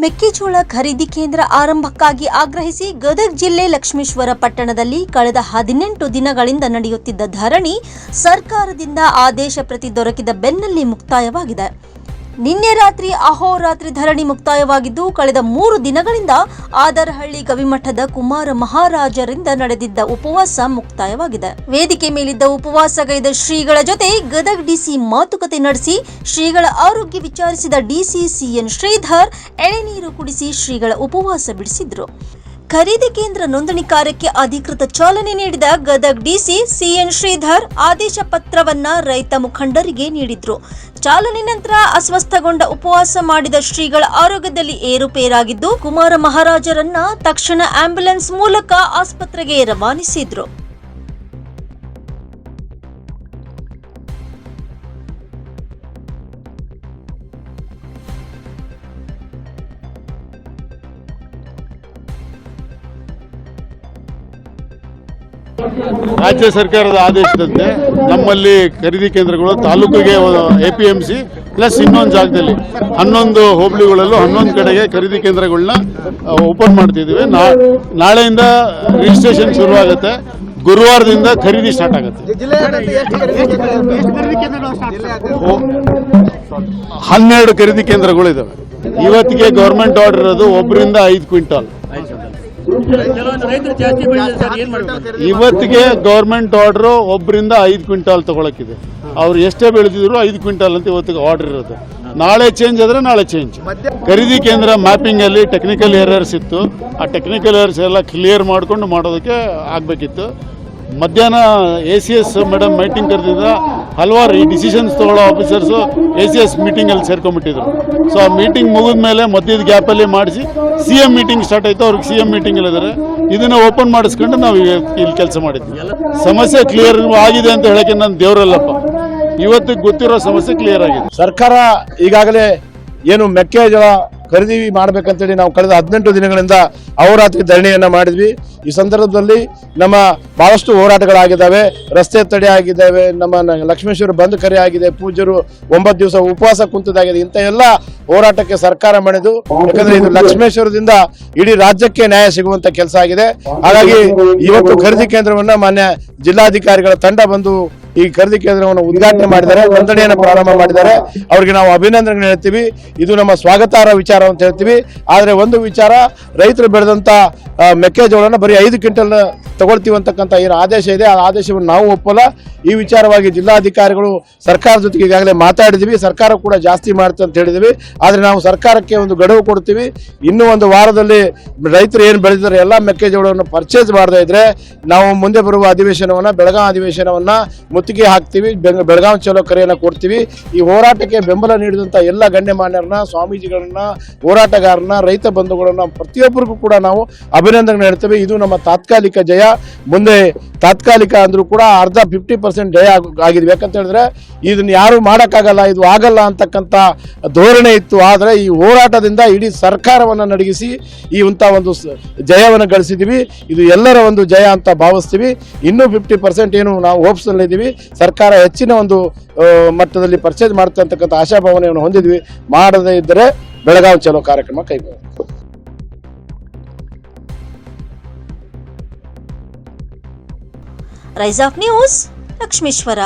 ಮೆಕ್ಕೆಜೋಳ ಖರೀದಿ ಕೇಂದ್ರ ಆರಂಭಕ್ಕಾಗಿ ಆಗ್ರಹಿಸಿ ಗದಗ ಜಿಲ್ಲೆ ಲಕ್ಷ್ಮೇಶ್ವರ ಪಟ್ಟಣದಲ್ಲಿ ಕಳೆದ 18 ದಿನಗಳಿಂದ ನಡೆಯುತ್ತಿದ್ದ ಧರಣಿ ಸರ್ಕಾರದಿಂದ ಆದೇಶ ಪ್ರತಿ ದೊರಕಿದ ಬೆನ್ನಲ್ಲೇ ಮುಕ್ತಾಯವಾಗಿದೆ. ನಿನ್ನೆ ರಾತ್ರಿ ಅಹೋರಾತ್ರಿ ಧರಣಿ ಮುಕ್ತಾಯವಾಗಿದ್ದು, ಕಳೆದ 3 ದಿನಗಳಿಂದ ಆದರಹಳ್ಳಿ ಗವಿಮಠದ ಕುಮಾರ ಮಹಾರಾಜರಿಂದ ನಡೆದಿದ್ದ ಉಪವಾಸ ಮುಕ್ತಾಯವಾಗಿದೆ. ವೇದಿಕೆ ಮೇಲಿದ್ದ ಉಪವಾಸಗೈದ ಶ್ರೀಗಳ ಜೊತೆ ಗದಗ ಡಿಸಿ ಮಾತುಕತೆ ನಡೆಸಿ ಶ್ರೀಗಳ ಆರೋಗ್ಯ ವಿಚಾರಿಸಿದ ಡಿಸಿ ಸಿಎನ್ ಶ್ರೀಧರ್ ಎಳೆನೀರು ಕುಡಿಸಿ ಶ್ರೀಗಳ ಉಪವಾಸ ಬಿಡಿಸಿದ್ರು. ಖರೀದಿ ಕೇಂದ್ರ ನೋಂದಣಿ ಕಾರ್ಯಕ್ಕೆ ಅಧಿಕೃತ ಚಾಲನೆ ನೀಡಿದ ಗದಗ ಡಿಸಿ ಸಿಎನ್ ಶ್ರೀಧರ್ ಆದೇಶ ಪತ್ರವನ್ನ ರೈತ ಮುಖಂಡರಿಗೆ ನೀಡಿದ್ರು. ಚಾಲನೆ ನಂತರ ಅಸ್ವಸ್ಥಗೊಂಡ ಉಪವಾಸ ಮಾಡಿದ ಶ್ರೀಗಳ ಆರೋಗ್ಯದಲ್ಲಿ ಏರುಪೇರಾಗಿದ್ದು, ಕುಮಾರ ಮಹಾರಾಜರನ್ನ ತಕ್ಷಣ ಆಂಬ್ಯುಲೆನ್ಸ್ ಮೂಲಕ ಆಸ್ಪತ್ರೆಗೆ ರವಾನಿಸಿದ್ರು. ರಾಜ್ಯ ಸರ್ಕಾರದ ಆದೇಶದಂತೆ ನಮ್ಮಲ್ಲಿ ಖರೀದಿ ಕೇಂದ್ರಗಳು ತಾಲೂಕಿಗೆ APMC ಪ್ಲಸ್ ಇನ್ನೊಂದು ಜಾಗದಲ್ಲಿ 11 ಹೋಬಳಿಗಳಲ್ಲೂ 11 ಕಡೆಗೆ ಖರೀದಿ ಕೇಂದ್ರಗಳನ್ನ ಓಪನ್ ಮಾಡ್ತಿದ್ದೀವಿ. ನಾಳೆಯಿಂದ ರಿಜಿಸ್ಟ್ರೇಷನ್ ಶುರುವಾಗುತ್ತೆ. ಗುರುವಾರದಿಂದ ಖರೀದಿ ಸ್ಟಾರ್ಟ್ ಆಗುತ್ತೆ. 12 ಖರೀದಿ ಕೇಂದ್ರಗಳು ಇದಾವೆ. ಇವತ್ತಿಗೆ ಗೌರ್ಮೆಂಟ್ ಆರ್ಡರ್ ಇರೋದು ಒಬ್ಬರಿಂದ 5 ಕ್ವಿಂಟಾಲ್. ಇವತ್ತಿಗೆ ಗೌರ್ಮೆಂಟ್ ಆರ್ಡರ್ ಒಬ್ಬರಿಂದ 5 ಕ್ವಿಂಟಾಲ್ ತಗೊಳಕಿದೆ. ಅವ್ರು ಎಷ್ಟೇ ಬೆಳೆದಿದ್ರು 5 ಕ್ವಿಂಟಾಲ್ ಅಂತ ಇವತ್ತಿಗೆ ಆರ್ಡರ್ ಇರುತ್ತೆ. ನಾಳೆ ಚೇಂಜ್ ಆದ್ರೆ ನಾಳೆ ಚೇಂಜ್. ಖರೀದಿ ಕೇಂದ್ರ ಮ್ಯಾಪಿಂಗ್ ಅಲ್ಲಿ ಟೆಕ್ನಿಕಲ್ ಎರರ್ಸ್ ಇತ್ತು. ಆ ಟೆಕ್ನಿಕಲ್ ಎರರ್ಸ್ ಎಲ್ಲ ಕ್ಲಿಯರ್ ಮಾಡ್ಕೊಂಡು ಮಾಡೋದಕ್ಕೆ ಆಗ್ಬೇಕಿತ್ತು. ಮಧ್ಯಾಹ್ನ ACS ಮೇಡಮ್ ಮೀಟಿಂಗ್ ಕರೆದಿದ್ದ ಹಲವಾರು ಈ ಡಿಸಿಷನ್ಸ್ ತಗೊಳ್ಳೋ ಆಫೀಸರ್ಸು ACS ಮೀಟಿಂಗ್ ಅಲ್ಲಿ ಸೇರ್ಕೊಂಡ್ಬಿಟ್ಟಿದ್ರು. ಸೊ ಆ ಮೀಟಿಂಗ್ ಮುಗಿದ ಮೇಲೆ ಮಧ್ಯದ ಗ್ಯಾಪಲ್ಲಿ ಮಾಡಿಸಿ CM ಮೀಟಿಂಗ್ ಸ್ಟಾರ್ಟ್ ಆಯ್ತು. ಅವ್ರಿಗೆ CM ಮೀಟಿಂಗ್ ಹೇಳಿದ್ದಾರೆ. ಇದನ್ನ ಓಪನ್ ಮಾಡಿಸ್ಕೊಂಡು ನಾವು ಇಲ್ಲಿ ಕೆಲಸ ಮಾಡಿದ್ವಿ. ಸಮಸ್ಯೆ ಕ್ಲಿಯರ್ ಆಗಿದೆ ಅಂತ ಹೇಳಕ್ಕೆ ನಾನು ದೇವರಲ್ಲಪ್ಪ. ಇವತ್ತಿಗೆ ಗೊತ್ತಿರೋ ಸಮಸ್ಯೆ ಕ್ಲಿಯರ್ ಆಗಿದೆ. ಸರ್ಕಾರ ಈಗಾಗಲೇ ಏನು ಮೆಕ್ಕೆಜೋಳ ಖರೀದಿ ಮಾಡಬೇಕಂತೇಳಿ ನಾವು ಕಳೆದ 18 ದಿನಗಳಿಂದ ಅಹೋರಾತ್ರಿ ಧರಣಿಯನ್ನ ಮಾಡಿದ್ವಿ. ಈ ಸಂದರ್ಭದಲ್ಲಿ ನಮ್ಮ ಬಹಳಷ್ಟು ಹೋರಾಟಗಳಾಗಿದ್ದಾವೆ. ರಸ್ತೆ ತಡೆ ಆಗಿದ್ದಾವೆ. ನಮ್ಮ ಲಕ್ಷ್ಮೇಶ್ವರ ಬಂದ್ ಕರೆ ಆಗಿದೆ. ಪೂಜ್ಯರು 9 ದಿವಸ ಉಪವಾಸ ಕುಂತದಾಗಿದೆ. ಇಂಥ ಎಲ್ಲ ಹೋರಾಟಕ್ಕೆ ಸರ್ಕಾರ ಮಾಡಿದ್ದು. ಯಾಕಂದ್ರೆ ಇದು ಲಕ್ಷ್ಮೇಶ್ವರದಿಂದ ಇಡೀ ರಾಜ್ಯಕ್ಕೆ ನ್ಯಾಯ ಸಿಗುವಂತ ಕೆಲಸ ಆಗಿದೆ. ಹಾಗಾಗಿ ಇವತ್ತು ಖರೀದಿ ಕೇಂದ್ರವನ್ನ ಮಾನ್ಯ ಜಿಲ್ಲಾಧಿಕಾರಿಗಳ ತಂಡ ಬಂದು ಈ ಖರೀದಿ ಕೇಂದ್ರವನ್ನು ಉದ್ಘಾಟನೆ ಮಾಡಿದ್ದಾರೆ. ನೋಂದಣಿಯನ್ನು ಪ್ರಾರಂಭ ಮಾಡಿದ್ದಾರೆ. ಅವರಿಗೆ ನಾವು ಅಭಿನಂದನೆ ಹೇಳ್ತೀವಿ. ಇದು ನಮ್ಮ ಸ್ವಾಗತಾರ್ಹ ವಿಚಾರ ಅಂತ ಹೇಳ್ತೀವಿ. ಆದರೆ ಒಂದು ವಿಚಾರ, ರೈತರು ಬೆಳೆದಂತ ಮೆಕ್ಕೆಜೋಳನ ಬರೀ 5 ಕ್ವಿಂಟಲ್ ತಗೊಳ್ತೀವಿ ಅಂತಕ್ಕಂಥ ಏನು ಆದೇಶ ಇದೆ, ಆ ಆದೇಶವನ್ನು ನಾವು ಒಪ್ಪಲ್ಲ. ಈ ವಿಚಾರವಾಗಿ ಜಿಲ್ಲಾಧಿಕಾರಿಗಳು ಸರ್ಕಾರದ ಜೊತೆಗೆ ಈಗಾಗಲೇ ಮಾತಾಡಿದ್ವಿ. ಸರ್ಕಾರ ಕೂಡ ಜಾಸ್ತಿ ಮಾಡುತ್ತೆ ಅಂತ ಹೇಳಿದ್ವಿ. ಆದರೆ ನಾವು ಸರ್ಕಾರಕ್ಕೆ ಒಂದು ಗಡುವು ಕೊಡ್ತೀವಿ. ಇನ್ನೂ ಒಂದು ವಾರದಲ್ಲಿ ರೈತರು ಏನು ಬೆಳೆದಿದ್ದಾರೆ ಎಲ್ಲ ಮೆಕ್ಕೆಜೋಳವನ್ನು ಪರ್ಚೇಸ್ ಮಾಡದೇ ಇದ್ರೆ ನಾವು ಮುಂದೆ ಬರುವ ಅಧಿವೇಶನವನ್ನ, ಬೆಳಗಾವಿ ಅಧಿವೇಶನವನ್ನ ಮುತ್ತಿಗೆ ಹಾಕ್ತೀವಿ. ಬೆಳಗಾವಿ ಚಲೋ ಕರೆಯನ್ನು ಕೊಡ್ತೀವಿ. ಈ ಹೋರಾಟಕ್ಕೆ ಬೆಂಬಲ ನೀಡಿದಂತ ಎಲ್ಲ ಗಣ್ಯಮಾನ್ಯರನ್ನ, ಸ್ವಾಮೀಜಿಗಳನ್ನ, ಹೋರಾಟಗಾರರನ್ನ, ರೈತ ಬಂಧುಗಳನ್ನ ಪ್ರತಿಯೊಬ್ಬರಿಗೂ ಕೂಡ ನಾವು ಅಭಿನಂದನೆ ಹೇಳ್ತೇವೆ. ಇದು ನಮ್ಮ ತಾತ್ಕಾಲಿಕ ಜಯ. ಮುಂದೆ ತಾತ್ಕಾಲಿಕ ಅಂದ್ರೂ ಕೂಡ ಅರ್ಧ 50% ಜಯ ಆಗಿದೆ. ಯಾಕಂತ ಹೇಳಿದ್ರೆ ಇದನ್ನ ಯಾರು ಮಾಡೋಕ್ಕಾಗಲ್ಲ, ಇದು ಆಗಲ್ಲ ಅಂತಕ್ಕಂಥ ಧೋರಣೆ ಇತ್ತು. ಆದರೆ ಈ ಹೋರಾಟದಿಂದ ಇಡೀ ಸರ್ಕಾರವನ್ನು ನಡಗಿಸಿ ಈ ಒಂದು ಜಯವನ್ನು ಗಳಿಸಿದ್ದೀವಿ. ಇದು ಎಲ್ಲರ ಒಂದು ಜಯ ಅಂತ ಭಾವಿಸ್ತೀವಿ. ಇನ್ನೂ 50% ಏನು ನಾವು ಹೋಪ್ಸ್ ಅಲ್ಲಿ ಇದ್ದೀವಿ. ಸರ್ಕಾರ ಹೆಚ್ಚಿನ ಒಂದು ಮಟ್ಟದಲ್ಲಿ ಪರ್ಚೇಸ್ ಮಾಡುತ್ತೆ ಅಂತಕ್ಕಂಥ ಆಶಾಭಾವನೆಯನ್ನು ಹೊಂದಿದ್ವಿ. ಮಾಡದೇ ಇದ್ದರೆ ಬೆಳಗಾವಿ ಚಲೋ ಕಾರ್ಯಕ್ರಮ ಕೈಗೊಳ್ಳುತ್ತೆ. Rise of news, Lakshmeshwar.